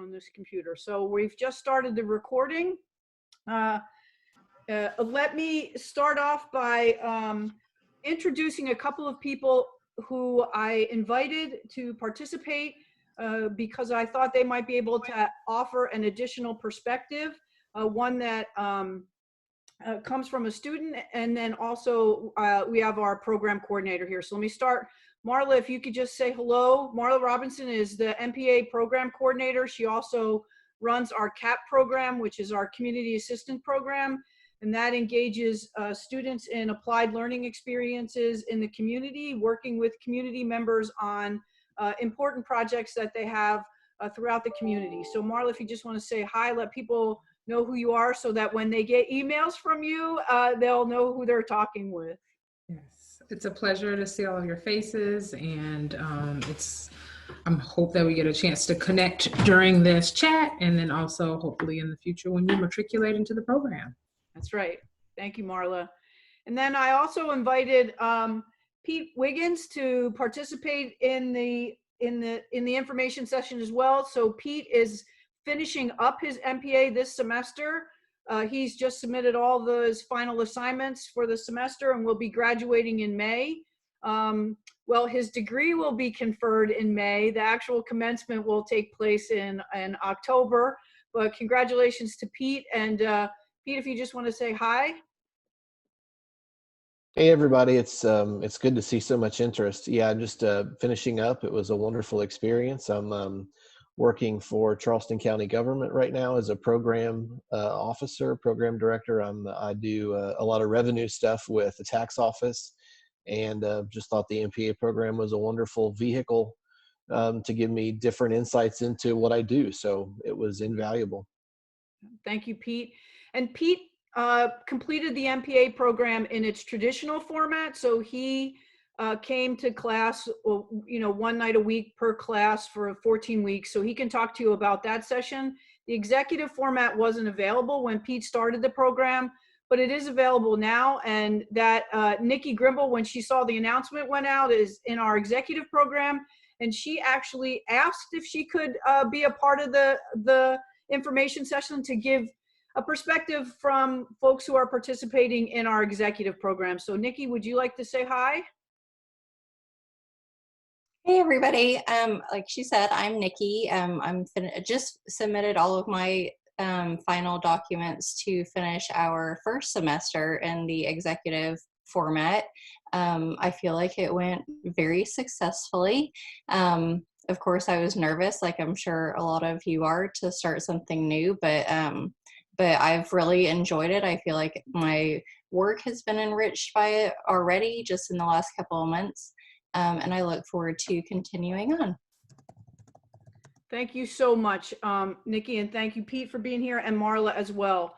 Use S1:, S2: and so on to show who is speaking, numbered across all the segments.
S1: on this computer. So we've just started the recording. Let me start off by introducing a couple of people who I invited to participate because I thought they might be able to offer an additional perspective, one that comes from a student, and then also we have our program coordinator here. So let me start. Marla, if you could just say hello. Marla Robinson is the MPA program coordinator. She also runs our CAP program, which is our community assistant program, and that engages students in applied learning experiences in the community, working with community members on important projects that they have throughout the community. So Marla, if you just want to say hi, let people know who you are so that when they get emails from you, they'll know who they're talking with.
S2: Yes, it's a pleasure to see all of your faces, and I hope that we get a chance to connect during this chat, and then also hopefully in the future when you matriculate into the program.
S1: That's right. Thank you, Marla. And then I also invited Pete Wiggins to participate in the information session as well. So Pete is finishing up his MPA this semester. He's just submitted all those final assignments for the semester and will be graduating in May. Well, his degree will be conferred in May. The actual commencement will take place in October. But congratulations to Pete. And Pete, if you just want to say hi.
S3: Hey everybody, it's good to see so much interest. Yeah, I'm just finishing up. It was a wonderful experience. I'm working for Charleston County government right now as a program officer, program director. I do a lot of revenue stuff with the tax office, and just thought the MPA program was a wonderful vehicle to give me different insights into what I do. So it was invaluable.
S1: Thank you, Pete. And Pete completed the MPA program in its traditional format. So he came to class, one night a week per class for 14 weeks. So he can talk to you about that session. The executive format wasn't available when Pete started the program, but it is available now. And that Nikki Grimble, when she saw the announcement went out, is in our executive program. And she actually asked if she could be a part of the information session to give a perspective from folks who are participating in our executive program. So Nikki, would you like to say hi?
S4: Hey everybody, like she said, I'm Nikki. Just submitted all of my final documents to finish our first semester in the executive format. I feel like it went very successfully. Of course, I was nervous, like I'm sure a lot of you are, to start something new, but I've really enjoyed it. I feel like my work has been enriched by it already just in the last couple of months. And I look forward to continuing on.
S1: Thank you so much, Nikki, and thank you, Pete, for being here, and Marla as well.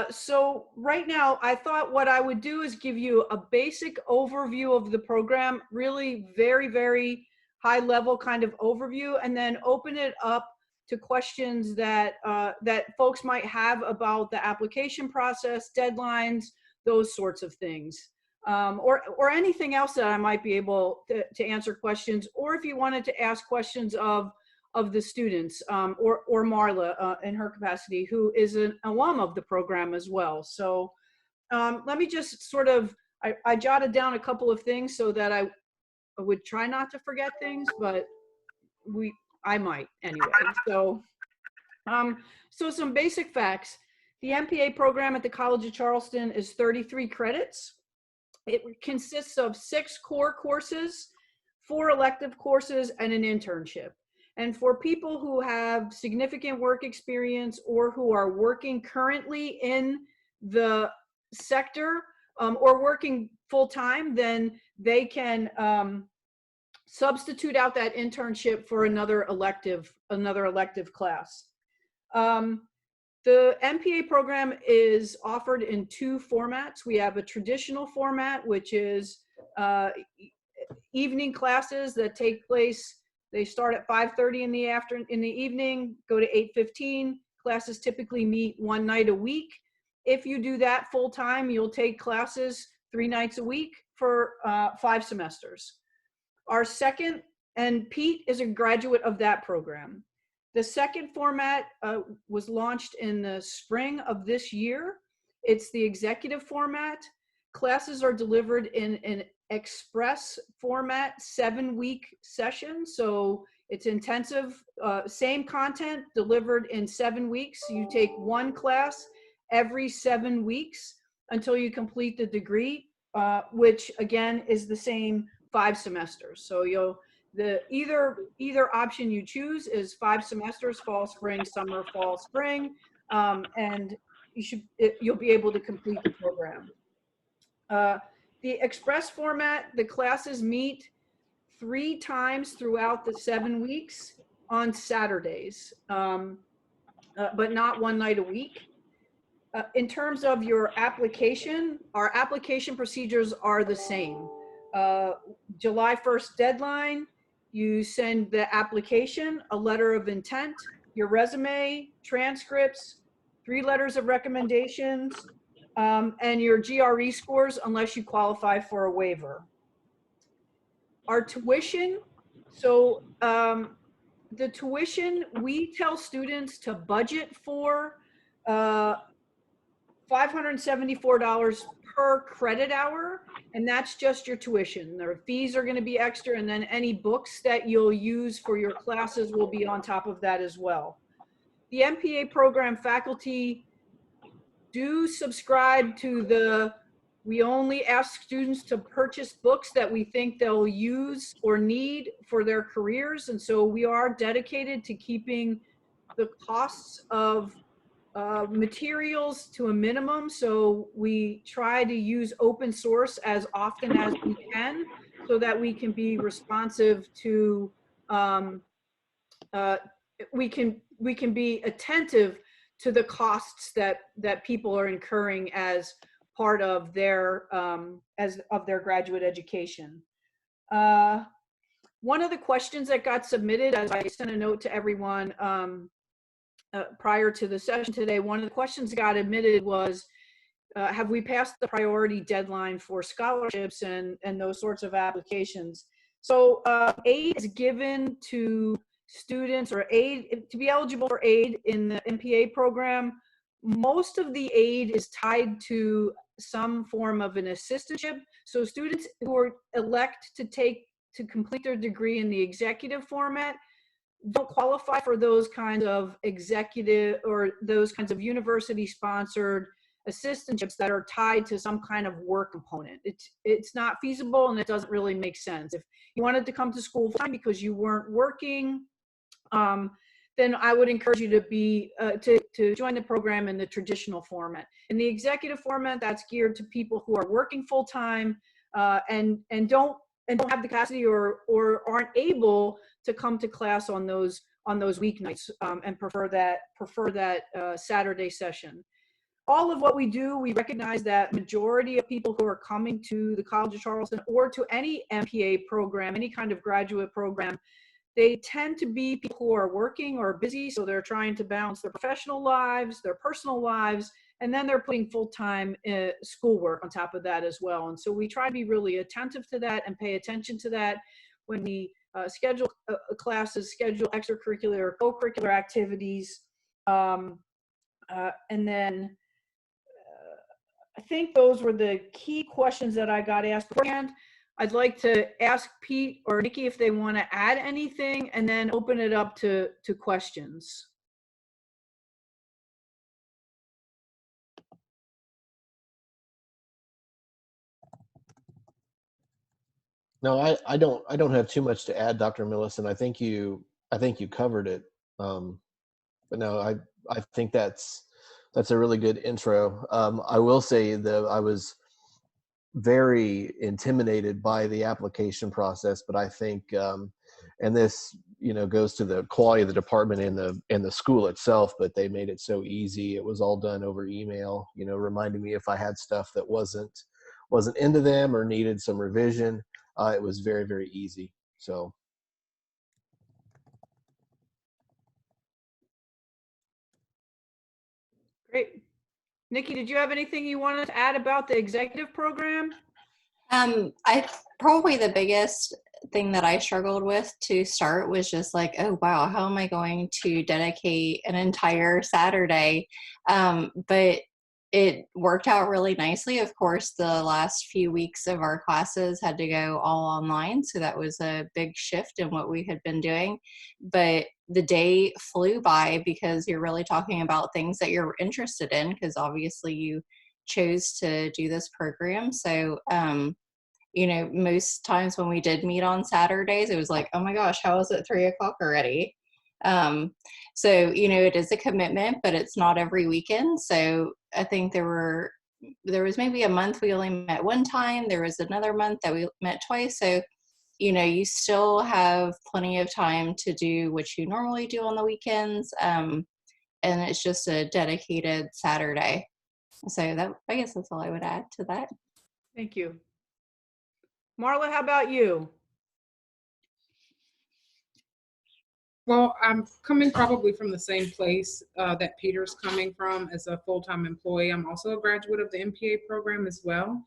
S1: So right now, I thought what I would do is give you a basic overview of the program, really very, very high level kind of overview, and then open it up to questions that folks might have about the application process, deadlines, those sorts of things. Or anything else that I might be able to answer questions, or if you wanted to ask questions of the students, or Marla in her capacity, who is an alum of the program as well. So let me just sort of, I jotted down a couple of things so that I would try not to forget things, but I might anyway. So some basic facts. The MPA program at the College of Charleston is 33 credits. It consists of 6 core courses, 4 elective courses, and an internship. And for people who have significant work experience or who are working currently in the sector or working full-time, then they can substitute out that internship for another elective class. The MPA program is offered in 2 formats. We have a traditional format, which is evening classes that take place. They start at 5:30 in the evening, go to 8:15. Classes typically meet 1 night a week. If you do that full time, you'll take classes 3 nights a week for 5 semesters. Our second, and Pete is a graduate of that program. The second format was launched in the spring of this year. It's the executive format. Classes are delivered in an express format, 7-week session. So it's intensive, same content delivered in 7 weeks. You take one class every 7 weeks until you complete the degree, which again is the same 5 semesters. So either option you choose is 5 semesters, fall, spring, summer, fall, spring, and you'll be able to complete the program. The express format, the classes meet 3 times throughout the 7 weeks on Saturdays, but not one night a week. In terms of your application, our application procedures are the same. July 1st deadline, you send the application, a letter of intent, your resume, transcripts, 3 letters of recommendations, and your GRE scores unless you qualify for a waiver. Our tuition, so the tuition, we tell students to budget for $574 per credit hour, and that's just your tuition. Their fees are going to be extra, and then any books that you'll use for your classes will be on top of that as well. The MPA program faculty do subscribe to we only ask students to purchase books that we think they'll use or need for their careers, and so we are dedicated to keeping the costs of materials to a minimum. So we try to use open source as often as we can so that we can be responsive to, we can be attentive to the costs that people are incurring as part of their, graduate education. One of the questions that got submitted, as I sent a note to everyone, prior to the session today, one of the questions that got admitted was, have we passed the priority deadline for scholarships and those sorts of applications? So aid is given to students, or aid, to be eligible for aid in the MPA program. Most of the aid is tied to some form of an assistantship. So students who elect to complete their degree in the executive format don't qualify for those kinds of executive or those kinds of university sponsored assistantships that are tied to some kind of work component. It's not feasible, and it doesn't really make sense. If you wanted to come to school full time because you weren't working, then I would encourage you to be to join the program in the traditional format. In the executive format, that's geared to people who are working full time and don't have the capacity or aren't able to come to class on those weeknights and prefer that Saturday session. All of what we do, we recognize that majority of people who are coming to the College of Charleston or to any MPA program, any kind of graduate program, they tend to be people who are working or busy, so they're trying to balance their professional lives, their personal lives, and then they're putting full-time schoolwork on top of that as well. And so we try to be really attentive to that and pay attention to that when we schedule classes, schedule extracurricular or co-curricular activities. And then I think those were the key questions that I got asked beforehand. I'd like to ask Pete or Nikki if they want to add anything, and then open it up to questions.
S3: No, I don't have too much to add, Dr. Millicent. I think you covered it. But no, I think that's a really good intro. I will say that I was very intimidated by the application process, but I think, and this goes to the quality of the department and the school itself, but they made it so easy. It was all done over email, reminding me if I had stuff that wasn't into them or needed some revision. It was very, very easy. So.
S1: Great. Nikki, did you have anything you wanted to add about the executive program?
S4: I probably the biggest thing that I struggled with to start was just like, oh, wow, how am I going to dedicate an entire Saturday? But it worked out really nicely. Of course, the last few weeks of our classes had to go all online. So that was a big shift in what we had been doing. But the day flew by because you're really talking about things that you're interested in, because obviously you chose to do this program. So, you know, most times when we did meet on Saturdays, it was like, oh my gosh, how is it 3 o'clock already? So, you know, it is a commitment, but it's not every weekend. So I think there was maybe a month we only met one time. There was another month that we met twice. So, you know, you still have plenty of time to do what you normally do on the weekends. And it's just a dedicated Saturday. So that, I guess that's all I would add to that.
S1: Thank you. Marla, how about you?
S2: Well, I'm coming probably from the same place that Peter's coming from as a full-time employee. I'm also a graduate of the MPA program as well.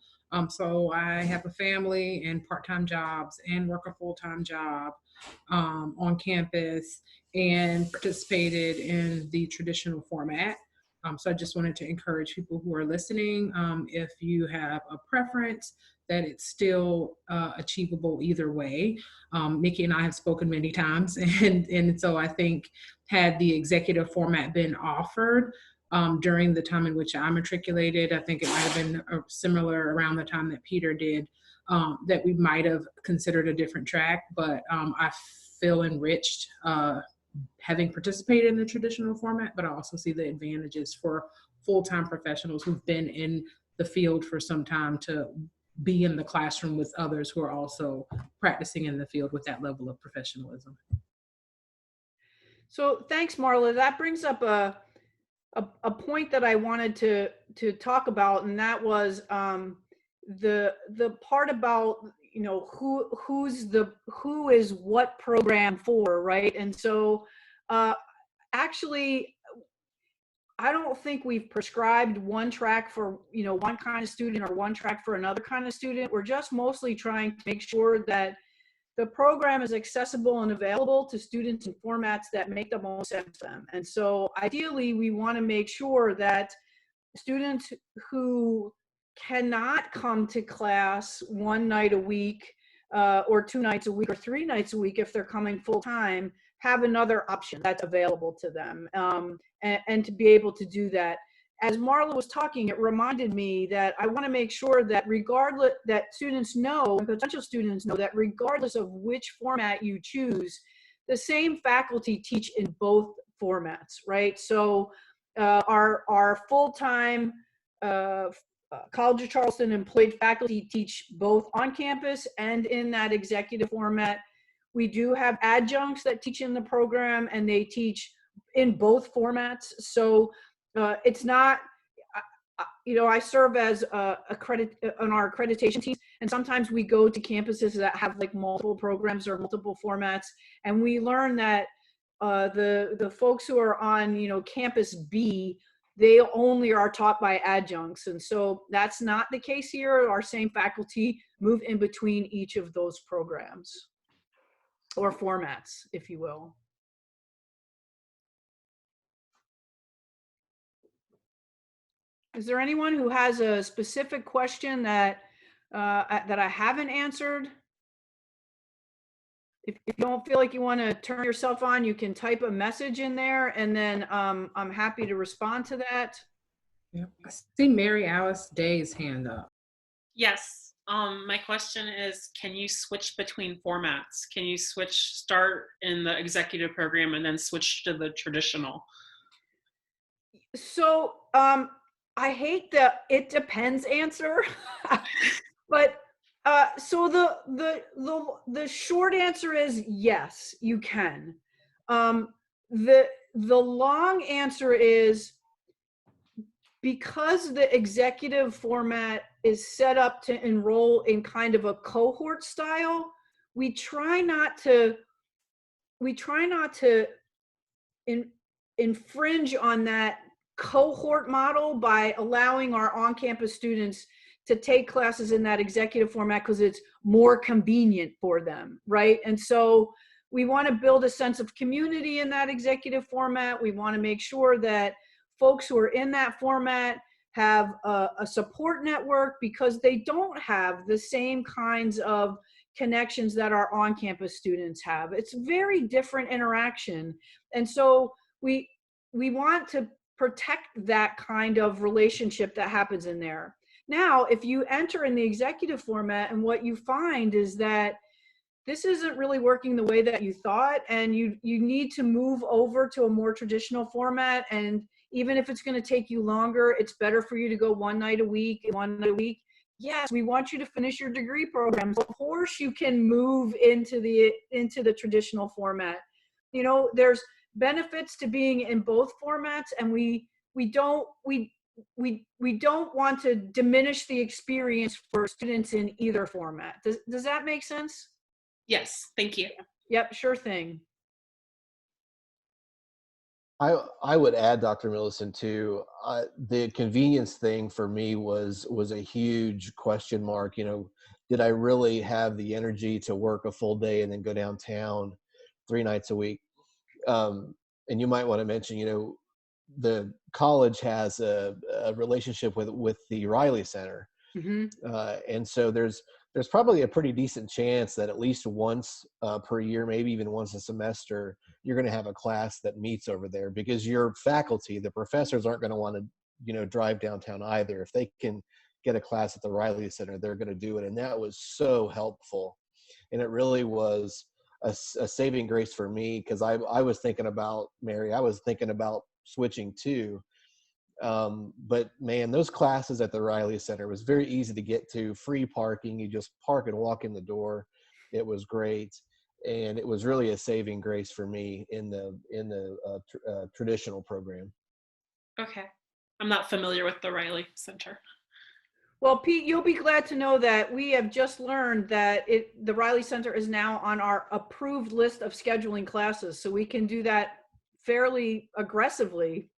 S2: So I have a family and part-time jobs and work a full-time job on campus and participated in the traditional format. So I just wanted to encourage people who are listening, if you have a preference, that it's still achievable either way. Nikki and I have spoken many times, and so I think had the executive format been offered during the time in which I matriculated, I think it might have been similar around the time that Peter did, that we might have considered a different track, but I feel enriched having participated in the traditional format, but I also see the advantages for full-time professionals who've been in the field for some time to be in the classroom with others who are also practicing in the field with that level of professionalism.
S1: So thanks, Marla. That brings up a point that I wanted to talk about, and that was the part about, you know, who is what program for, right? And so actually, I don't think we've prescribed one track for, you know, one kind of student or one track for another kind of student. We're just mostly trying to make sure that the program is accessible and available to students in formats that make the most sense to them. And so ideally, we want to make sure that students who cannot come to class one night a week or 2 nights a week or 3 nights a week, if they're coming full time, have another option that's available to them, and to be able to do that. As Marla was talking, it reminded me that I want to make sure that regardless, that students know, and potential students know, that regardless of which format you choose, the same faculty teach in both formats, right? So our full-time College of Charleston employed faculty teach both on campus and in that executive format. We do have adjuncts that teach in the program, and they teach in both formats. So it's not, you know, I serve as on our accreditation team, and sometimes we go to campuses that have like multiple programs or multiple formats, and we learn that the folks who are on, you know, campus B, they only are taught by adjuncts. And so that's not the case here. Our same faculty move in between each of those programs or formats, if you will. Is there anyone who has a specific question that that I haven't answered? If you don't feel like you want to turn yourself on, you can type a message in there, and then I'm happy to respond to that.
S2: Yeah. I see Mary Alice Day's hand up.
S5: Yes. My question is, can you switch between formats? Can you start in the executive program and then switch to the traditional?
S1: So I hate the "it depends" answer, but so the short answer is yes, you can. The long answer is, because the executive format is set up to enroll in kind of a cohort style, we try not to infringe on that cohort model by allowing our on-campus students to take classes in that executive format because it's more convenient for them, right? And so we want to build a sense of community in that executive format. We want to make sure that folks who are in that format have a support network, because they don't have the same kinds of connections that our on-campus students have. It's very different interaction. And so we want to protect that kind of relationship that happens in there. Now, if you enter in the executive format and what you find is that this isn't really working the way that you thought, and you need to move over to a more traditional format, and even if it's going to take you longer, it's better for you to go one night a week. Yes, we want you to finish your degree programs. Of course, you can move into the traditional format. You know, there's benefits to being in both formats, and we don't want to diminish the experience for students in either format. Does that make sense?
S5: Yes, thank you.
S1: Yep, sure thing.
S3: I would add, Dr. Millicent, too, the convenience thing for me was a huge question mark. You know, did I really have the energy to work a full day and then go downtown 3 nights a week? And you might want to mention, you know, the college has a relationship with the Riley Center.
S1: Mm-hmm.
S3: And so there's probably a pretty decent chance that at least once per year, maybe even once a semester, you're going to have a class that meets over there, because your faculty, the professors, aren't going to want to, you know, drive downtown either. If they can get a class at the Riley Center, they're going to do it. And that was so helpful. And it really was a saving grace for me, because I was thinking about, Mary, I was thinking about switching too. But man, those classes at the Riley Center was very easy to get to, free parking. You just park and walk in the door. It was great. And it was really a saving grace for me in the traditional program.
S5: Okay. I'm not familiar with the Riley Center.
S1: Well, Pete, you'll be glad to know that we have just learned that the Riley Center is now on our approved list of scheduling classes. So we can do that fairly aggressively.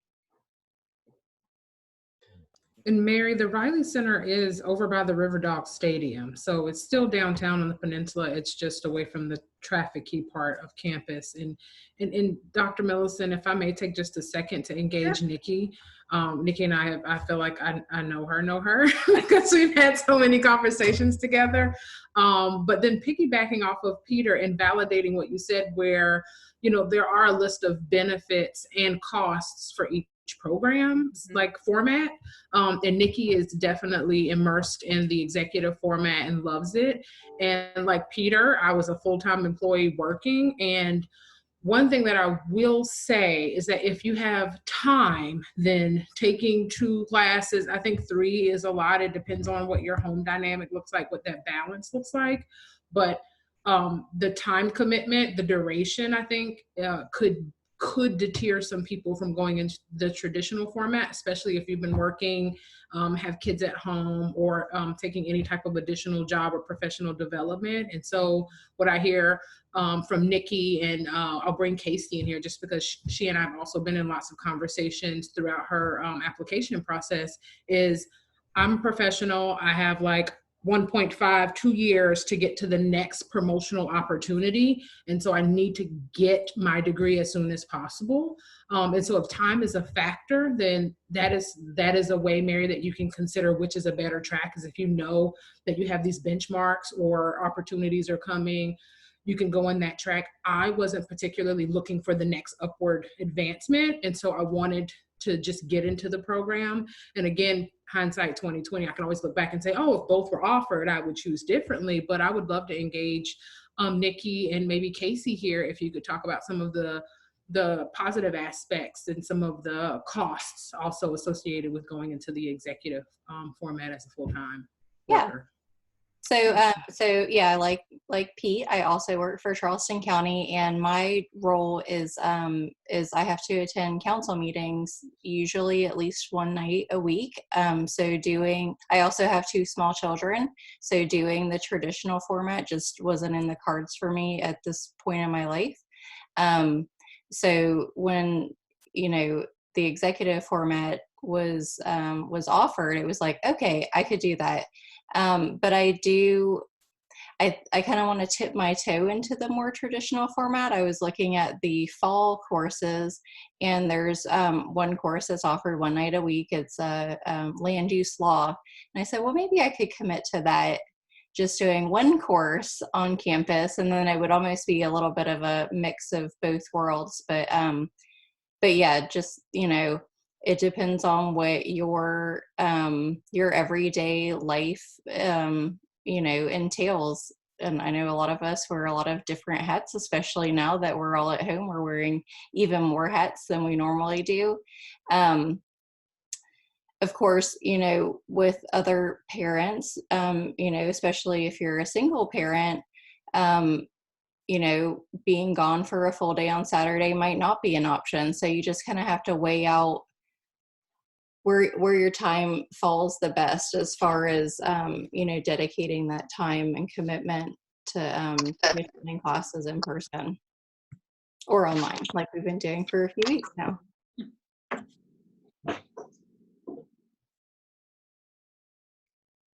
S2: And Mary, the Riley Center is over by the River Dog Stadium. So it's still downtown on the peninsula. It's just away from the traffic-y part of campus. And Dr. Millicent, if I may take just a second to engage
S1: Sure.
S2: Nikki. Nikki and I feel like I know her because we've had so many conversations together. But then piggybacking off of Peter and validating what you said, where, you know, there are a list of benefits and costs for each program, like format. And Nikki is definitely immersed in the executive format and loves it. And like Peter, I was a full-time employee working. And one thing that I will say is that if you have time, then taking 2 classes, I think 3 is a lot. It depends on what your home dynamic looks like, what that balance looks like. But the time commitment, the duration, I think could deter some people from going into the traditional format, especially if you've been working, have kids at home, or taking any type of additional job or professional development. And so what I hear from Nikki, and I'll bring Casey in here just because she and I have also been in lots of conversations throughout her application process, is I'm a professional. I have like 1.5, 2 years to get to the next promotional opportunity. And so I need to get my degree as soon as possible. And so if time is a factor, then that is a way, Mary, that you can consider which is a better track. Because if you know that you have these benchmarks or opportunities are coming, you can go in that track. I wasn't particularly looking for the next upward advancement. And so I wanted to just get into the program. And again, hindsight 2020, I can always look back and say, oh, if both were offered, I would choose differently. But I would love to engage Nikki and maybe Casey here, if you could talk about some of the positive aspects and some of the costs also associated with going into the executive format as a full-time worker.
S4: So yeah, like Pete, I also work for Charleston County, and my role is I have to attend council meetings usually at least 1 night a week. I also have 2 small children, so doing the traditional format just wasn't in the cards for me at this point in my life. So when, you know, the executive format was offered, it was like, okay, I could do that. But I kind of want to tip my toe into the more traditional format. I was looking at the fall courses, and there's one course that's offered one night a week. It's land use law. And I said, well, maybe I could commit to that, just doing one course on campus, and then it would almost be a little bit of a mix of both worlds. But yeah, just, it depends on what your everyday life entails. And I know a lot of us wear a lot of different hats, especially now that we're all at home. We're wearing even more hats than we normally do. Of course, with other parents, especially if you're a single parent, being gone for a full day on Saturday might not be an option. So you just kind of have to weigh out where your time falls the best as far as, dedicating that time and commitment to attending classes in person or online, like we've been doing for a few weeks now.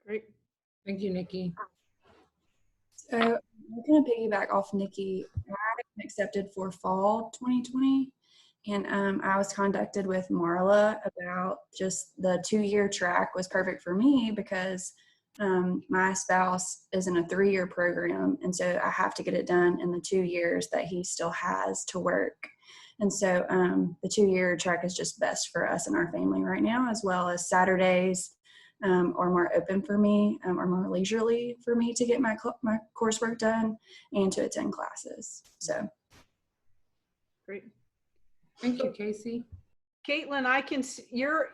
S1: Great.
S2: Thank you, Nikki.
S6: So I'm going to piggyback off Nikki. I got accepted for fall 2020, and I was contacted with Marla about just the 2-year track was perfect for me because my spouse is in a 3-year program, and so I have to get it done in the 2 years that he still has to work. And so the 2-year track is just best for us and our family right now, as well as Saturdays are more open for me, or more leisurely for me to get my coursework done and to attend classes. So
S1: Great.
S2: Thank you, Casey.
S1: Caitlin, I can see you're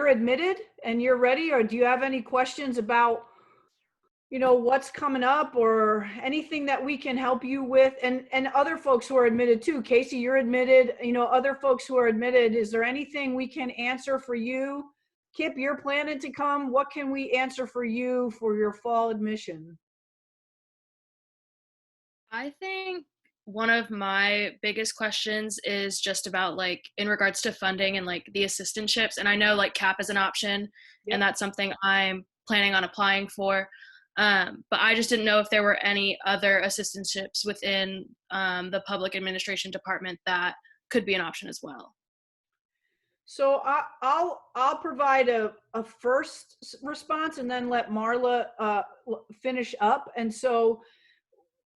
S1: admitted and you're ready, or do you have any questions about, what's coming up or anything that we can help you with, and other folks who are admitted too? Casey, you're admitted, other folks who are admitted, is there anything we can answer for you? Kip, you're planning to come. What can we answer for you for your fall admission?
S7: I think one of my biggest questions is just about in regards to funding and the assistantships. And I know CAP is an option, and that's something I'm planning on applying for. But I just didn't know if there were any other assistantships within the public administration department that could be an option as well.
S1: So I'll provide a first response and then let Marla finish up. And so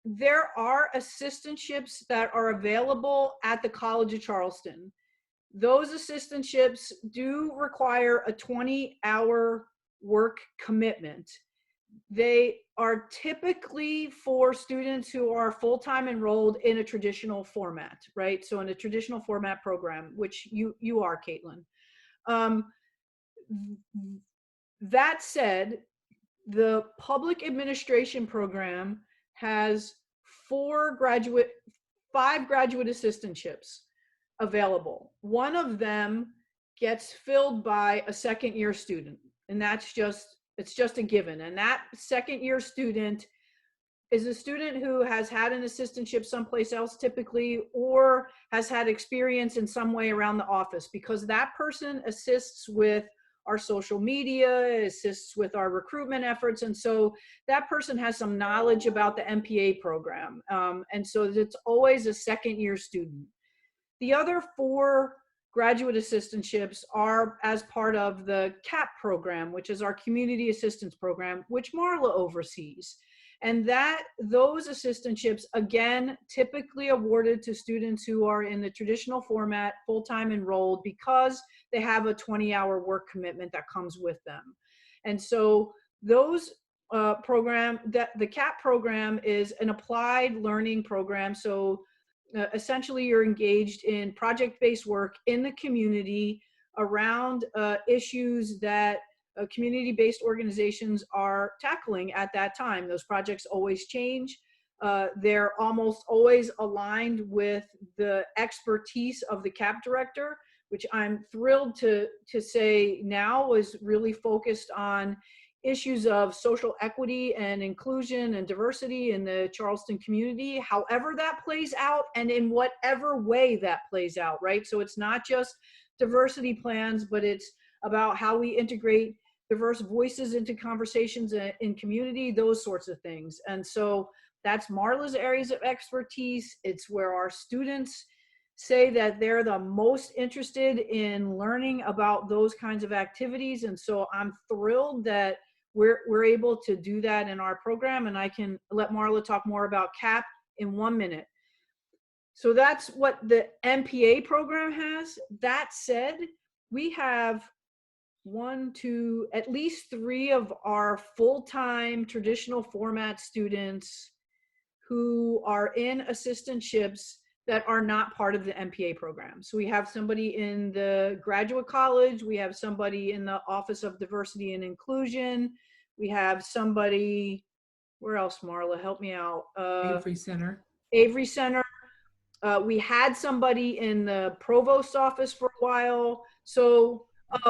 S1: there are assistantships that are available at the College of Charleston. Those assistantships do require a 20-hour work commitment. They are typically for students who are full-time enrolled in a traditional format, right? So in a traditional format program, which you are, Caitlin. That said, the public administration program has 5 graduate assistantships available. One of them gets filled by a second-year student, and it's just a given. And that second-year student is a student who has had an assistantship someplace else typically, or has had experience in some way around the office, because that person assists with our social media, assists with our recruitment efforts. And so that person has some knowledge about the MPA program. And so it's always a second-year student. The other 4 graduate assistantships are as part of the CAP program, which is our community assistance program, which Marla oversees. And those assistantships, again, typically awarded to students who are in the traditional format, full-time enrolled, because they have a 20-hour work commitment that comes with them. And so those the CAP program is an applied learning program. So essentially you're engaged in project-based work in the community around issues that community-based organizations are tackling at that time. Those projects always change. They're almost always aligned with the expertise of the CAP director, which I'm thrilled to say now is really focused on issues of social equity and inclusion and diversity in the Charleston community, however that plays out and in whatever way that plays out, right? So it's not just diversity plans, but it's about how we integrate diverse voices into conversations in community, those sorts of things. And so that's Marla's areas of expertise. It's where our students say that they're the most interested in learning about those kinds of activities. And so I'm thrilled that we're able to do that in our program, and I can let Marla talk more about CAP in 1 minute. So that's what the MPA program has. That said, we have at least 3 of our full-time traditional format students who are in assistantships that are not part of the MPA program. So we have somebody in the graduate college, we have somebody in the Office of Diversity and Inclusion, we have somebody, where else, Marla, help me out?
S2: Avery Center.
S1: Avery Center. We had somebody in the provost office for a while. So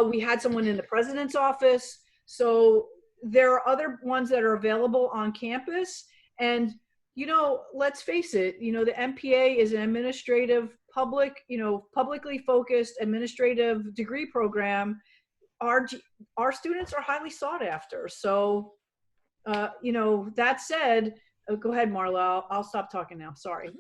S1: we had someone in the president's office. So there are other ones that are available on campus. And, you know, let's face it, you know, the MPA is an administrative publicly focused administrative degree program. Our students are highly sought after. So, you know, that said, go ahead, Marla. I'll stop talking now. Sorry.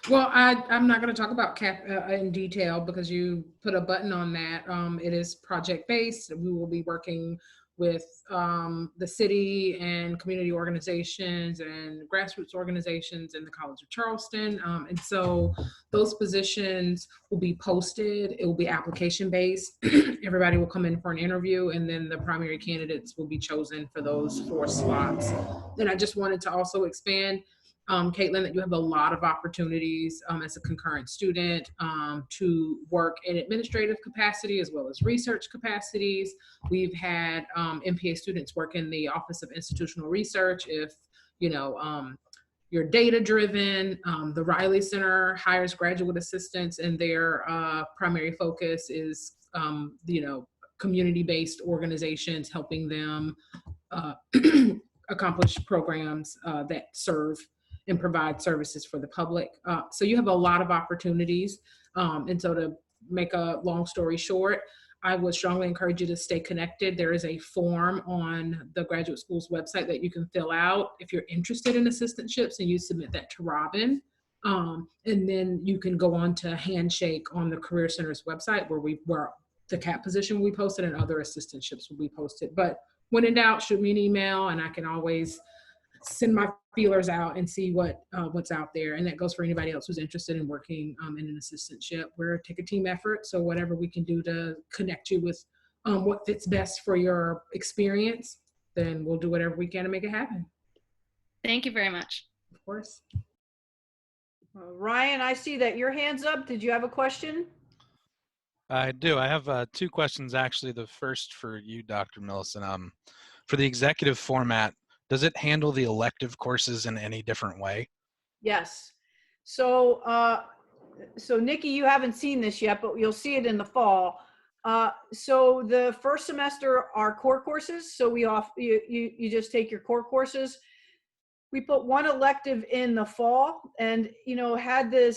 S2: Well, I'm not going to talk about CAP in detail because you put a button on that. It is project-based. We will be working with the city and community organizations and grassroots organizations in the College of Charleston. And so those positions will be posted. It will be application-based. Everybody will come in for an interview, and then the primary candidates will be chosen for those 4 slots. Then I just wanted to also expand, Caitlin, that you have a lot of opportunities as a concurrent student to work in administrative capacity as well as research capacities. We've had MPA students work in the Office of Institutional Research if, you know, you're data driven. The Riley Center hires graduate assistants, and their primary focus is, you know, community-based organizations, helping them accomplish programs that serve and provide services for the public. So you have a lot of opportunities. And so to make a long story short, I would strongly encourage you to stay connected. There is a form on the graduate school's website that you can fill out if you're interested in assistantships, and you submit that to Robin. And then you can go on to Handshake on the Career Center's website where the CAP position will be posted and other assistantships will be posted. But when in doubt, shoot me an email and I can always send my feelers out and see what's out there. And that goes for anybody else who's interested in working in an assistantship. We're a team effort. So whatever we can do to connect you with what fits best for your experience, then we'll do whatever we can to make it happen.
S7: Thank you very much.
S2: Of course.
S1: Ryan, I see that your hand's up. Did you have a question?
S8: I do. I have 2 questions, actually. The first for you, Dr. Millicent. For the executive format, does it handle the elective courses in any different way?
S1: Yes. So, so Nikki, you haven't seen this yet, but you'll see it in the fall. So the first semester are core courses. So you just take your core courses. We put 1 elective in the fall, and, you know, had the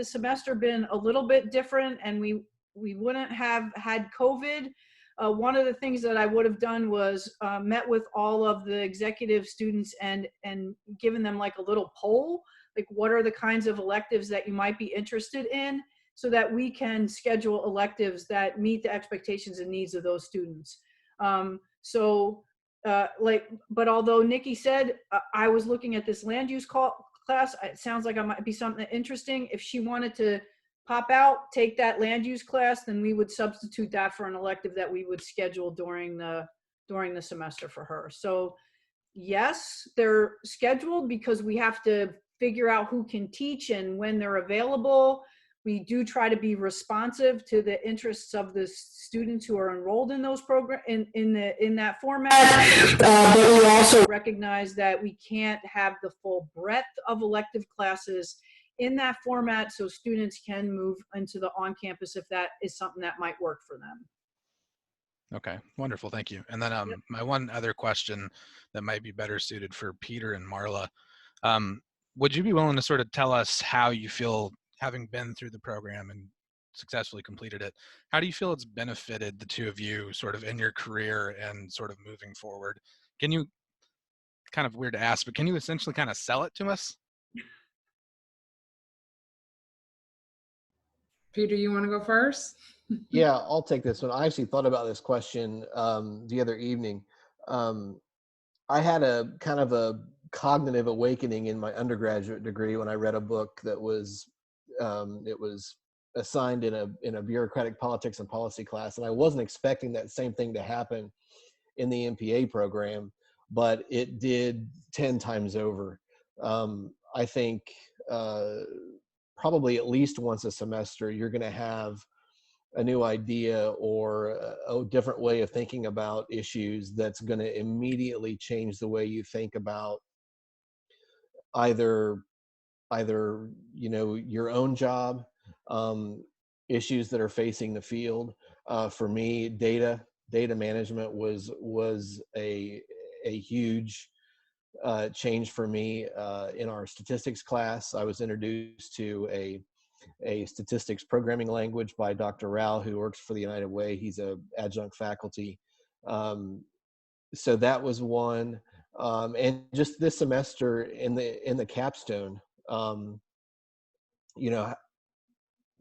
S1: semester been a little bit different and we wouldn't have had COVID, one of the things that I would have done was met with all of the executive students and given them like a little poll, like what are the kinds of electives that you might be interested in, so that we can schedule electives that meet the expectations and needs of those students. But although Nikki said I was looking at this land use class, it sounds like it might be something interesting. If she wanted to pop out, take that land use class, then we would substitute that for an elective that we would schedule during the semester for her. So yes, they're scheduled because we have to figure out who can teach and when they're available. We do try to be responsive to the interests of the students who are enrolled in those programs in that format. But we also recognize that we can't have the full breadth of elective classes in that format, so students can move into the on-campus if that is something that might work for them.
S8: Okay, wonderful. Thank you. And then my one other question that might be better suited for Peter and Marla. Um, would you be willing to sort of tell us how you feel, having been through the program and successfully completed it, how do you feel it's benefited the two of you sort of in your career and sort of moving forward? Can you, kind of weird to ask, but can you essentially kind of sell it to us?
S2: Peter, you want to go first?
S3: Yeah, I'll take this one. I actually thought about this question the other evening. I had a kind of a cognitive awakening in my undergraduate degree when I read a book that was it was assigned in a bureaucratic politics and policy class, and I wasn't expecting that same thing to happen in the MPA program, but it did 10 times over. I think probably at least once a semester, you're going to have a new idea or a different way of thinking about issues that's going to immediately change the way you think about either your own job, issues that are facing the field. For me, data management was a huge change for me. In our statistics class, I was introduced to a statistics programming language by Dr. Rao, who works for the United Way. He's a adjunct faculty. So that was one. And just this semester in the capstone, you know,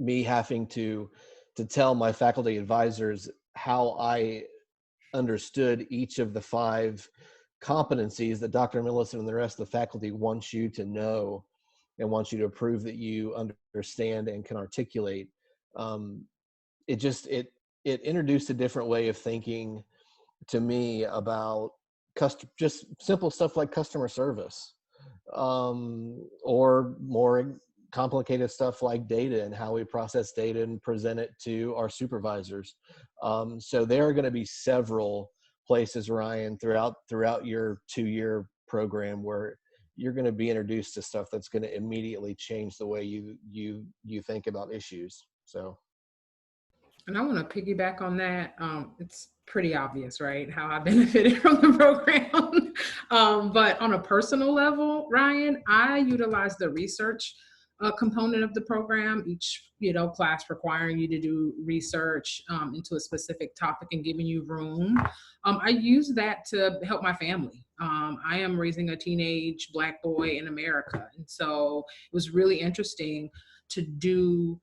S3: me having to tell my faculty advisors how I understood each of the 5 competencies that Dr. Millicent and the rest of the faculty wants you to know and wants you to prove that you understand and can articulate. It introduced a different way of thinking to me about just simple stuff like customer service, or more complicated stuff like data and how we process data and present it to our supervisors. So there are going to be several places, Ryan, throughout your 2-year program where you're going to be introduced to stuff that's going to immediately change the way you think about issues. So.
S2: And I want to piggyback on that. It's pretty obvious, right, how I benefited from the program. But on a personal level, Ryan, I utilized the research component of the program. Each class requiring you to do research into a specific topic and giving you room. I use that to help my family. I am raising a teenage Black boy in America, and so it was really interesting to do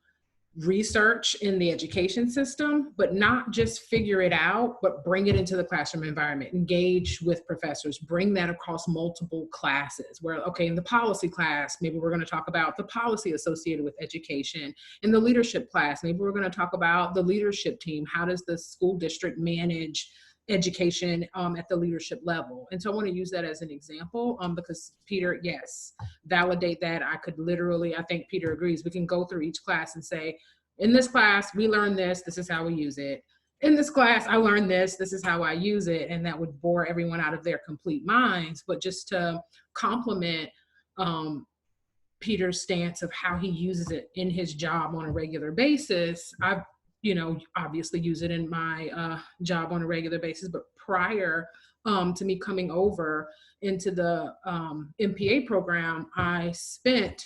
S2: research in the education system, but not just figure it out, but bring it into the classroom environment, engage with professors, bring that across multiple classes where, okay, in the policy class, maybe we're going to talk about the policy associated with education. In the leadership class, maybe we're going to talk about the leadership team. How does the school district manage education at the leadership level? And so I want to use that as an example because Peter, yes, validate that. I could literally, I think Peter agrees, we can go through each class and say, in this class, we learned this is how we use it. In this class, I learned this is how I use it. And that would bore everyone out of their complete minds. But just to complement Peter's stance of how he uses it in his job on a regular basis, I've obviously use it in my job on a regular basis, but prior to me coming over into the MPA program, I spent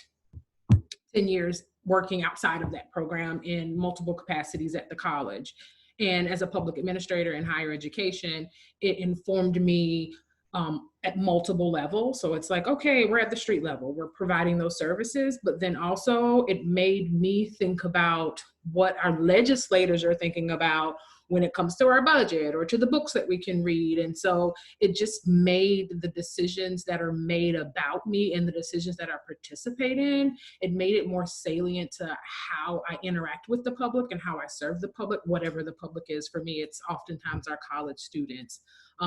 S2: 10 years working outside of that program in multiple capacities at the college. And as a public administrator in higher education, it informed me at multiple levels. So it's like, okay, we're at the street level, we're providing those services, but then also it made me think about what our legislators are thinking about when it comes to our budget or to the books that we can read. And so it just made the decisions that are made about me and the decisions that I participate in, it made it more salient to how I interact with the public and how I serve the public, whatever the public is. For me, it's oftentimes our college students.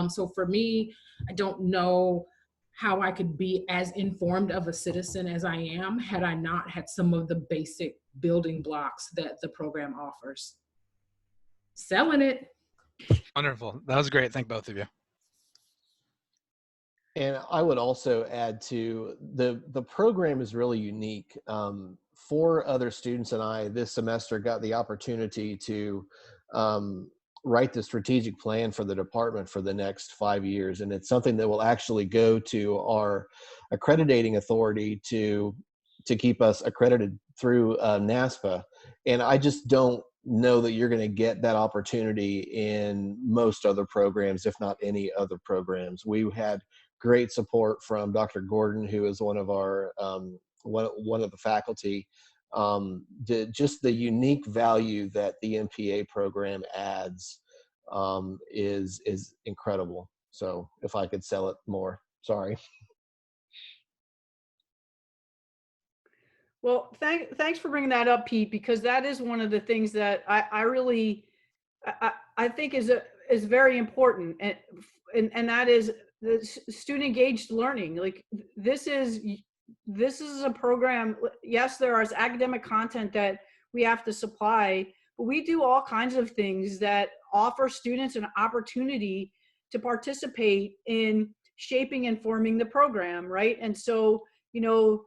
S2: So for me, I don't know how I could be as informed of a citizen as I am had I not had some of the basic building blocks that the program offers. Selling it.
S8: Wonderful. That was great. Thank both of you.
S3: And I would also add to the program is really unique. 4 other students and I this semester got the opportunity to write the strategic plan for the department for the next 5 years. And it's something that will actually go to our accrediting authority to keep us accredited through NASPA. And I just don't know that you're going to get that opportunity in most other programs, if not any other programs. We had great support from Dr. Gordon, who is one of our one of the faculty. Just the unique value that the MPA program adds is incredible. So if I could sell it more, sorry.
S1: Well, thanks for bringing that up, Pete, because that is one of the things that I really I think is very important, and that is the student engaged learning. Like this is a program. Yes, there is academic content that we have to supply, but we do all kinds of things that offer students an opportunity to participate in shaping and forming the program, right? And so, you know,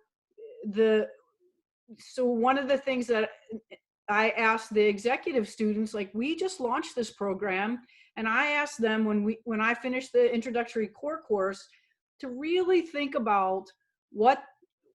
S1: so one of the things that I asked the executive students, like, we just launched this program, and I asked them when I finished the introductory core course to really think about what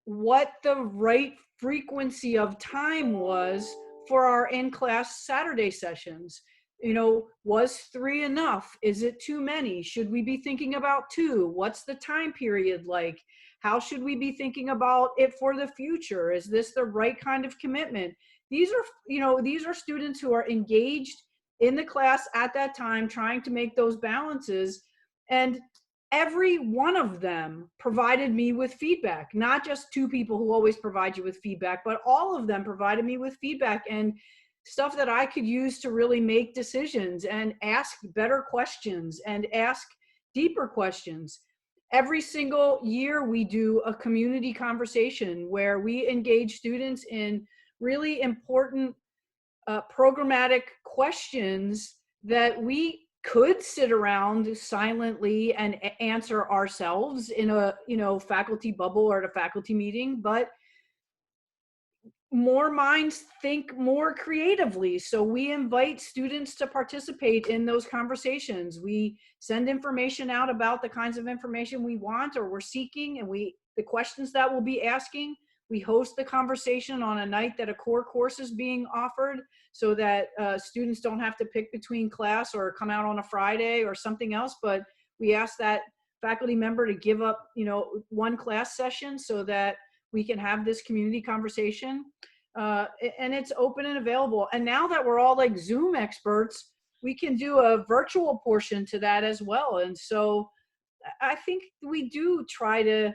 S1: the right frequency of time was for our in-class Saturday sessions. You know, was 3 enough? Is it too many? Should we be thinking about 2? What's the time period like? How should we be thinking about it for the future? Is this the right kind of commitment? These are students who are engaged in the class at that time, trying to make those balances. And every one of them provided me with feedback, not just 2 people who always provide you with feedback, but all of them provided me with feedback and stuff that I could use to really make decisions and ask better questions and ask deeper questions. Every single year we do a community conversation where we engage students in really important programmatic questions that we could sit around silently and answer ourselves in a faculty bubble or at a faculty meeting, but more minds think more creatively. So we invite students to participate in those conversations. We send information out about the kinds of information we want or we're seeking, and the questions that we'll be asking. We host the conversation on a night that a core course is being offered, so that students don't have to pick between class or come out on a Friday or something else. But we ask that faculty member to give up, one class session so that we can have this community conversation. And it's open and available. And now that we're all like Zoom experts, we can do a virtual portion to that as well. And so I think we do try to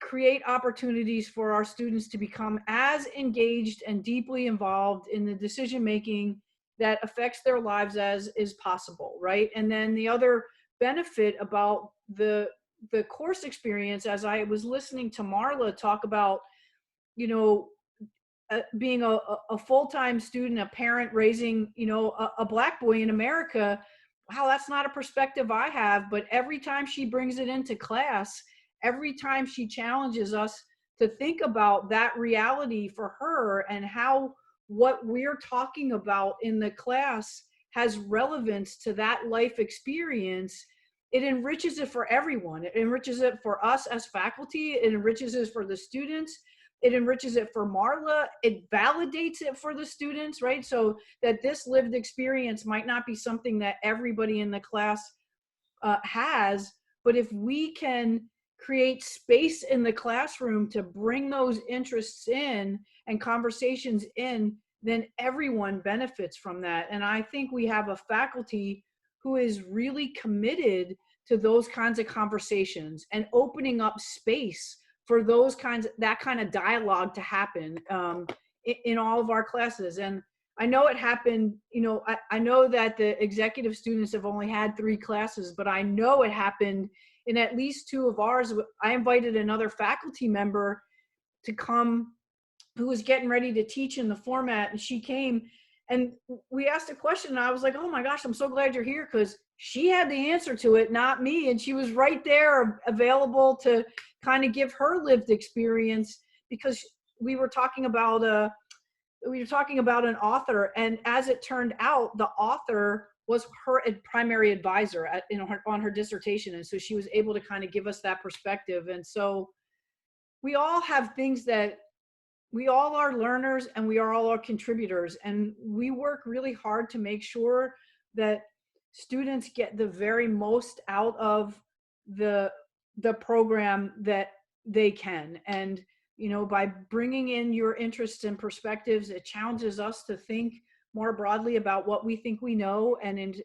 S1: create opportunities for our students to become as engaged and deeply involved in the decision making that affects their lives as is possible, right? And then the other benefit about the course experience, as I was listening to Marla talk about, being a full-time student, a parent raising, a Black boy in America. Wow, that's not a perspective I have, but every time she brings it into class, every time she challenges us to think about that reality for her and how what we're talking about in the class has relevance to that life experience, it enriches it for everyone. It enriches it for us as faculty. It enriches it for the students. It enriches it for Marla. It validates it for the students, right? So that this lived experience might not be something that everybody in the class has, but if we can create space in the classroom to bring those interests in and conversations in, then everyone benefits from that. And I think we have a faculty who is really committed to those kinds of conversations and opening up space for that kind of dialogue to happen in all of our classes. And I know it happened, I know that the executive students have only had 3 classes, but I know it happened in at least 2 of ours. I invited another faculty member to come who was getting ready to teach in the format, and she came and we asked a question, and I was like, oh my gosh, I'm so glad you're here, because she had the answer to it, not me. And she was right there available to kind of give her lived experience, because we were talking about we were talking about an author, and as it turned out, the author was her primary advisor on her dissertation. And so she was able to kind of give us that perspective. And so we all have things that we all are learners, and we are all our contributors. And we work really hard to make sure that students get the very most out of the program that they can. And, you know, by bringing in your interests and perspectives, it challenges us to think more broadly about what we think we know, and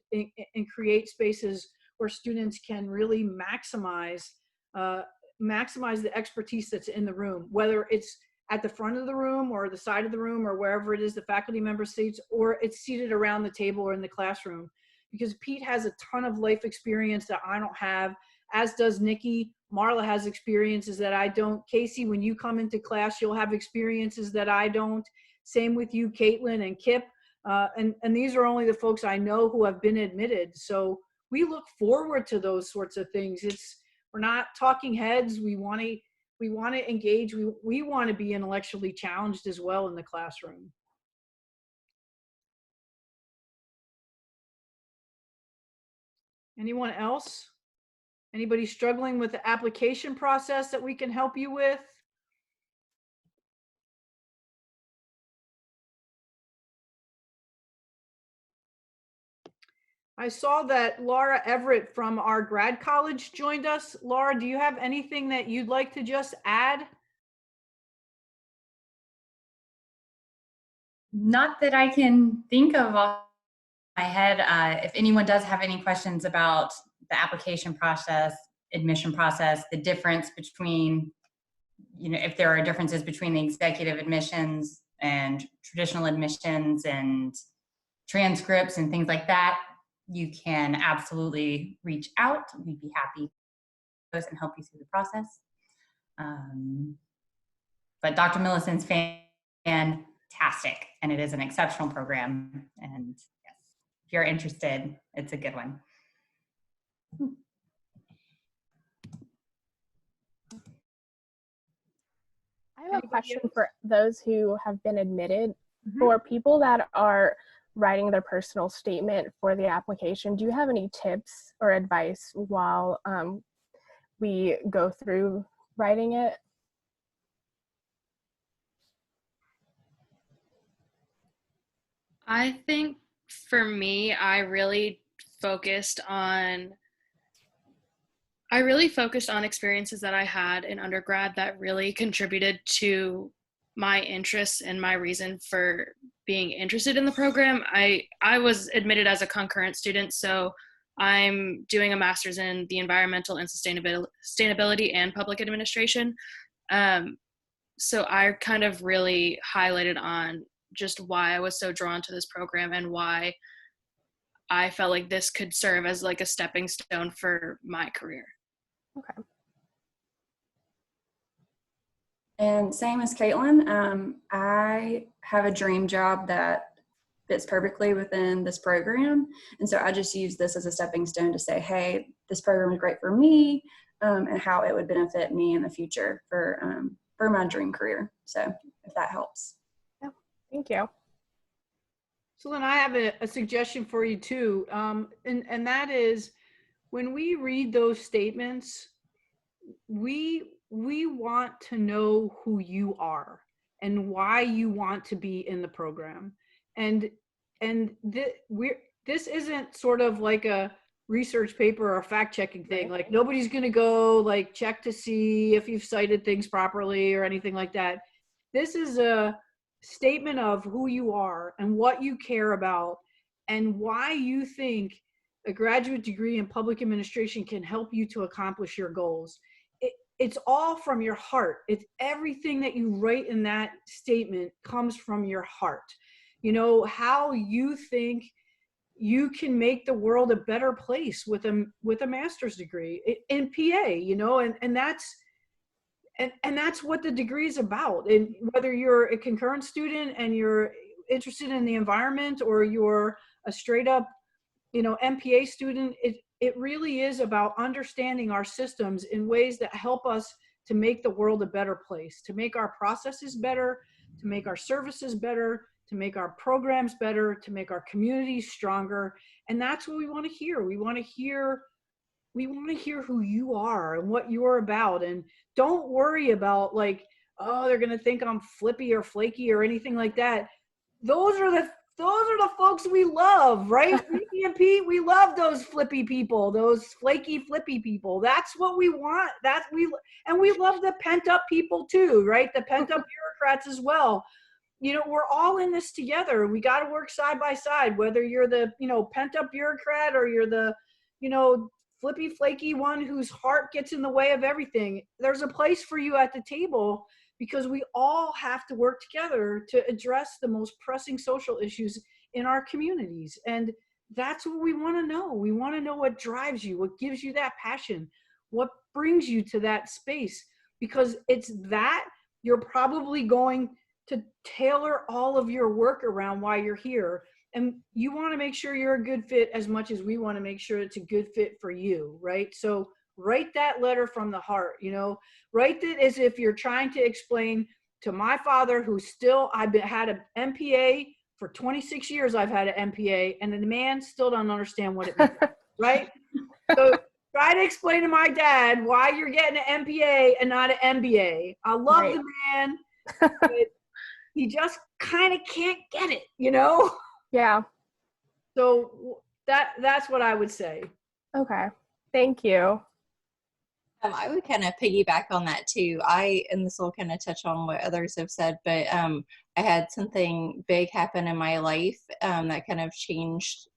S1: create spaces where students can really maximize the expertise that's in the room, whether it's at the front of the room or the side of the room or wherever it is the faculty member seats, or it's seated around the table or in the classroom. Because Pete has a ton of life experience that I don't have, as does Nikki. Marla has experiences that I don't. Casey, when you come into class, you'll have experiences that I don't. Same with you, Caitlin and Kip. And these are only the folks I know who have been admitted. So we look forward to those sorts of things. We're not talking heads. We want to engage. We want to be intellectually challenged as well in the classroom. Anyone else? Anybody struggling with the application process that we can help you with? I saw that Laura Everett from our grad college joined us. Laura, do you have anything that you'd like to just add?
S9: Not that I can think of off my head. If anyone does have any questions about the application process, admission process, the difference between, you know, if there are differences between the executive admissions and traditional admissions and transcripts and things like that, you can absolutely reach out. We'd be happy to and help you through the process. But Dr. Millicent's fantastic, and it is an exceptional program. And yes, if you're interested, it's a good one.
S10: I have a question for those who have been admitted. For people that are writing their personal statement for the application, do you have any tips or advice while we go through writing it?
S7: I think for me, I really focused on experiences that I had in undergrad that really contributed to my interests and my reason for being interested in the program. I was admitted as a concurrent student, so I'm doing a master's in the environmental and sustainability and public administration. So I kind of really highlighted on just why I was so drawn to this program and why I felt like this could serve as like a stepping stone for my career.
S10: Okay.
S6: And same as Caitlin, I have a dream job that fits perfectly within this program. And so I just use this as a stepping stone to say, hey, this program is great for me, and how it would benefit me in the future for my dream career. So if that helps.
S10: Yeah, thank you.
S1: So then I have a suggestion for you too. And that is, when we read those statements, we want to know who you are and why you want to be in the program. And this isn't sort of like a research paper or a fact-checking thing. Like, nobody's going to go like check to see if you've cited things properly or anything like that. This is a statement of who you are and what you care about and why you think a graduate degree in public administration can help you to accomplish your goals. It's all from your heart. It's everything that you write in that statement comes from your heart. You know, how you think you can make the world a better place with a master's degree in PA, you know, and that's what the degree is about. And whether you're a concurrent student and you're interested in the environment, or you're a straight up, you know, MPA student, it really is about understanding our systems in ways that help us to make the world a better place, to make our processes better, to make our services better, to make our programs better, to make our communities stronger. And that's what we want to hear. We want to hear who you are and what you're about. And don't worry about like, oh, they're going to think I'm flippy or flaky or anything like that. Those are the folks we love, right? Nikki and Pete, we love those flippy people, those flaky, flippy people. That's what we want. And we love the pent up people too, right? The pent up bureaucrats as well. You know, we're all in this together. We got to work side by side, whether you're the, pent up bureaucrat or you're the, flippy, flaky one whose heart gets in the way of everything. There's a place for you at the table, because we all have to work together to address the most pressing social issues in our communities. And that's what we want to know. We want to know what drives you, what gives you that passion, what brings you to that space, because it's that you're probably going to tailor all of your work around while you're here. And you want to make sure you're a good fit as much as we want to make sure it's a good fit for you, right? So write that letter from the heart, write it as if you're trying to explain to my father, who's still, had an MPA for 26 years. I've had an MPA, and the man still don't understand what it means, right? So try to explain to my dad why you're getting an MPA and not an MBA. I love the man, but he just kind of can't get it,
S10: Yeah.
S1: So that's what I would say.
S10: Okay. Thank you.
S4: I would kind of piggyback on that too. And this will kind of touch on what others have said, but I had something big happen in my life that kind of changed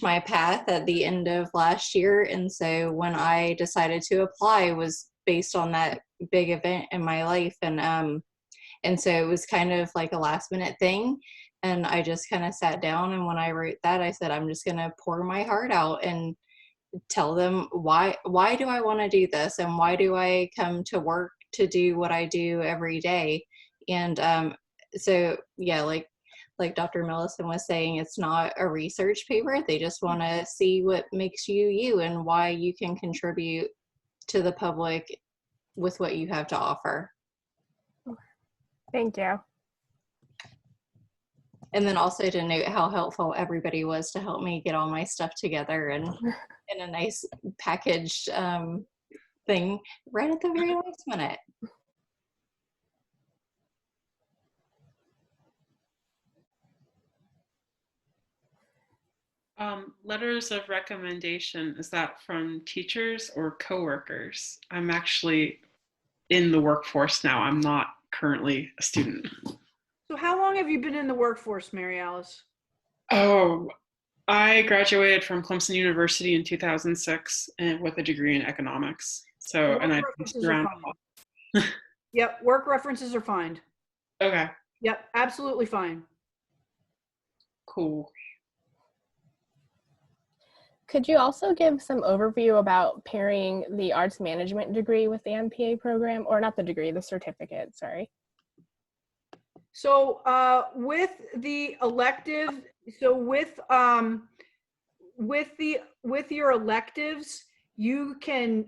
S4: my path at the end of last year. And so when I decided to apply, was based on that big event in my life. And so it was kind of like a last minute thing. And I just kind of sat down, and when I wrote that, I said, I'm just going to pour my heart out and tell them why do I want to do this, and why do I come to work to do what I do every day. And so yeah, like Dr. Millison was saying, it's not a research paper. They just want to see what makes you you and why you can contribute to the public with what you have to offer.
S10: Thank you.
S4: And then also to note how helpful everybody was to help me get all my stuff together and in a nice packaged thing right at the very last minute.
S5: Letters of recommendation, is that from teachers or coworkers? I'm actually in the workforce now. I'm not currently a student.
S1: So how long have you been in the workforce, Mary Alice?
S5: Oh, I graduated from Clemson University in 2006 and with a degree in economics. So, and I bounced around a lot.
S1: Yep, work references are fine.
S5: Okay.
S1: Yep, absolutely fine.
S5: Cool.
S10: Could you also give some overview about pairing the arts management degree with the MPA program, or not the degree, the certificate, sorry?
S1: So with the elective, with your electives, you can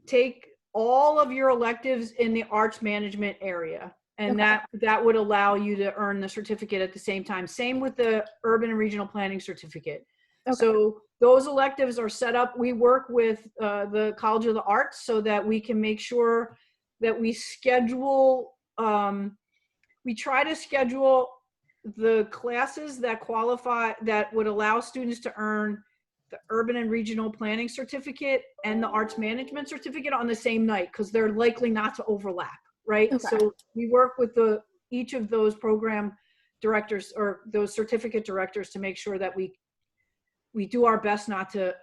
S1: take all of your electives in the arts management area, and
S10: Okay.
S1: that would allow you to earn the certificate at the same time. Same with the urban and regional planning certificate.
S10: Okay.
S1: So those electives are set up. We work with the College of the Arts so that we can make sure that we schedule. We try to schedule the classes that qualify, that would allow students to earn the urban and regional planning certificate and the arts management certificate on the same night, because they're likely not to overlap, right?
S10: Okay.
S1: So we work with each of those program directors or those certificate directors to make sure that we do our best not to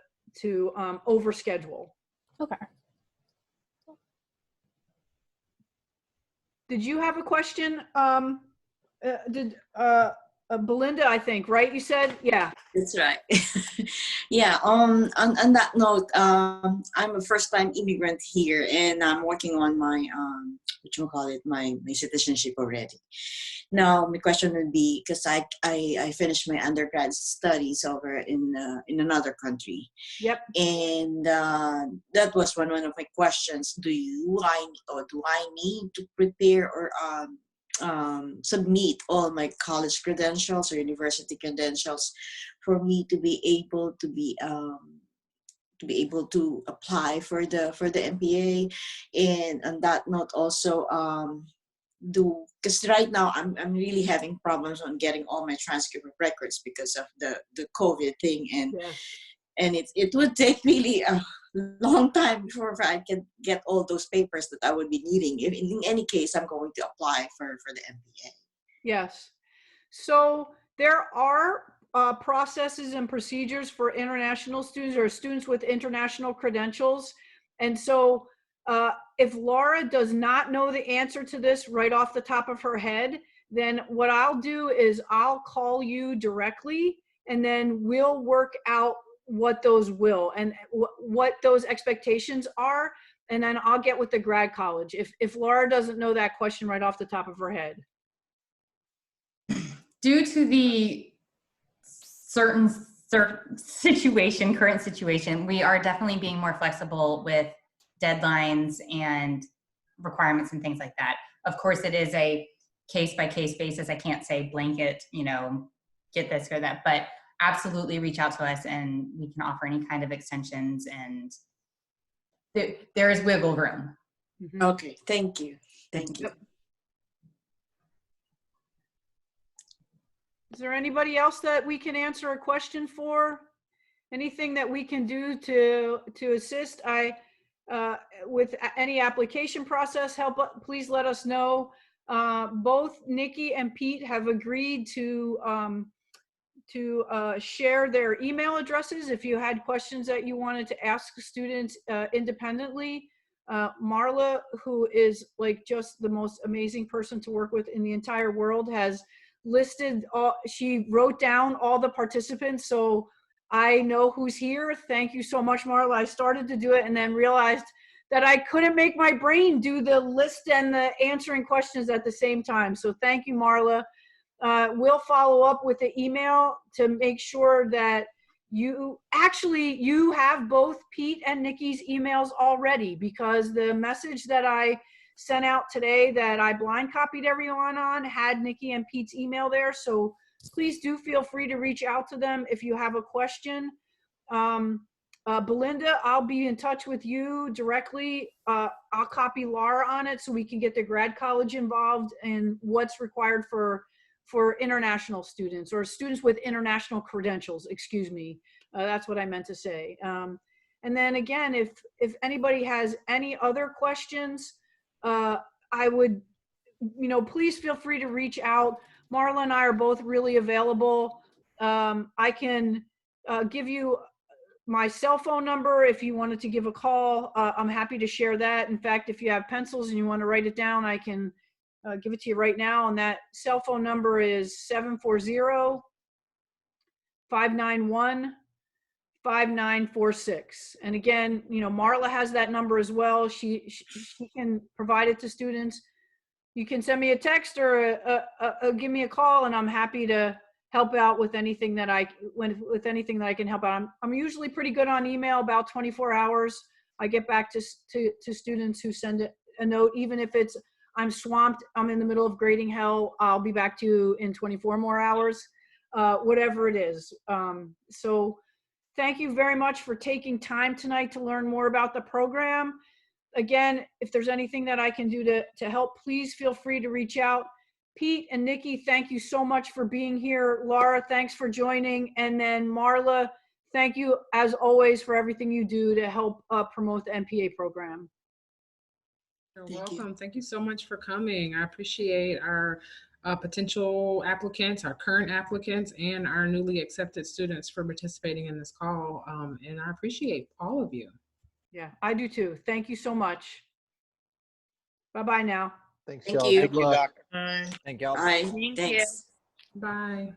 S1: overschedule.
S10: Okay.
S1: Did you have a question? Belinda, I think, right? You said, yeah.
S11: That's right. Yeah. On that note, I'm a first-time immigrant here, and I'm working on my my citizenship already. Now, my question would be, because I finished my undergrad studies over in another country.
S1: Yep.
S11: And that was one of my questions. Do I need to prepare or submit all my college credentials or university credentials for me to be able to apply for the MPA. And on that note also, because right now I'm really having problems on getting all my transcript records because of the COVID thing, and
S1: Yes.
S11: and it would take really a long time before I can get all those papers that I would be needing. If in any case, I'm going to apply for the MPA.
S1: Yes. So there are processes and procedures for international students or students with international credentials. And so if Laura does not know the answer to this right off the top of her head, then what I'll do is I'll call you directly, and then we'll work out what those will and what those expectations are. And then I'll get with the grad college if Laura doesn't know that question right off the top of her head.
S9: Due to the current situation, we are definitely being more flexible with deadlines and requirements and things like that. Of course, it is a case-by-case basis. I can't say blanket, get this or that, but absolutely reach out to us and we can offer any kind of extensions, and there is wiggle room.
S1: Mm-hmm.
S11: Okay, thank you. Thank you.
S1: Yep. Is there anybody else that we can answer a question for? Anything that we can do to assist? With any application process help, please let us know. Both Nikki and Pete have agreed to share their email addresses if you had questions that you wanted to ask students independently. Marla, who is like just the most amazing person to work with in the entire world, has listed she wrote down all the participants, so I know who's here. Thank you so much, Marla. I started to do it and then realized that I couldn't make my brain do the list and the answering questions at the same time. So thank you, Marla. We'll follow up with the email to make sure that you have both Pete and Nikki's emails already, because the message that I sent out today that I blind copied everyone on had Nikki and Pete's email there. So please do feel free to reach out to them if you have a question. Belinda, I'll be in touch with you directly. I'll copy Laura on it so we can get the grad college involved and what's required for international students or students with international credentials, excuse me. That's what I meant to say. And then again, if anybody has any other questions, I would, please feel free to reach out. Marla and I are both really available. I can give you my cell phone number if you wanted to give a call. I'm happy to share that. In fact, if you have pencils and you want to write it down, I can give it to you right now. And that cell phone number is 740-591-5946. And again, Marla has that number as well. She can provide it to students. You can send me a text or give me a call, and I'm happy to help out with anything that I can help out. I'm usually pretty good on email. About 24 hours, I get back to students who send a note, even if it's I'm swamped, I'm in the middle of grading hell, I'll be back to you in 24 more hours, whatever it is. So thank you very much for taking time tonight to learn more about the program. Again, if there's anything that I can do to help, please feel free to reach out. Pete and Nikki, thank you so much for being here. Laura, thanks for joining. And then Marla, thank you as always for everything you do to help promote the MPA program.
S2: You're welcome. Thank you so much for coming. I appreciate our potential applicants, our current applicants, and our newly accepted students for participating in this call. And I appreciate all of you.
S1: Yeah, I do too. Thank you so much. Bye-bye now.
S3: Thanks,
S11: Thank
S3: y'all.
S11: you.
S3: Good luck.
S12: Thank y'all.
S11: Bye.
S5: Thank
S11: Thanks.
S2: Bye.